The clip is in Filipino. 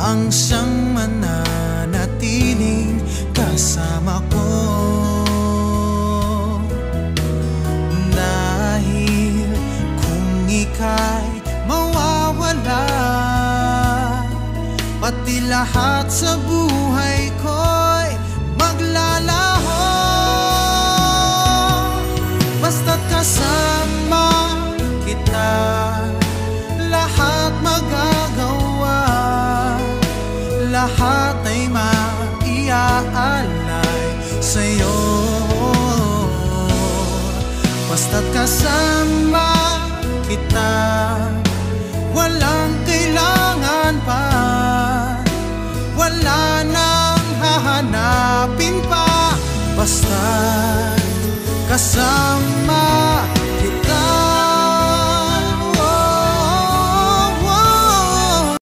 ang siyang mananatiling kasama ko. Dahil kung ika'y mawawala, pati lahat sa buhay ko'y maglalaho. Basta't kasama kita, lahat magagawa, lahat ay maiaalay sa'yo. Basta't kasama kita,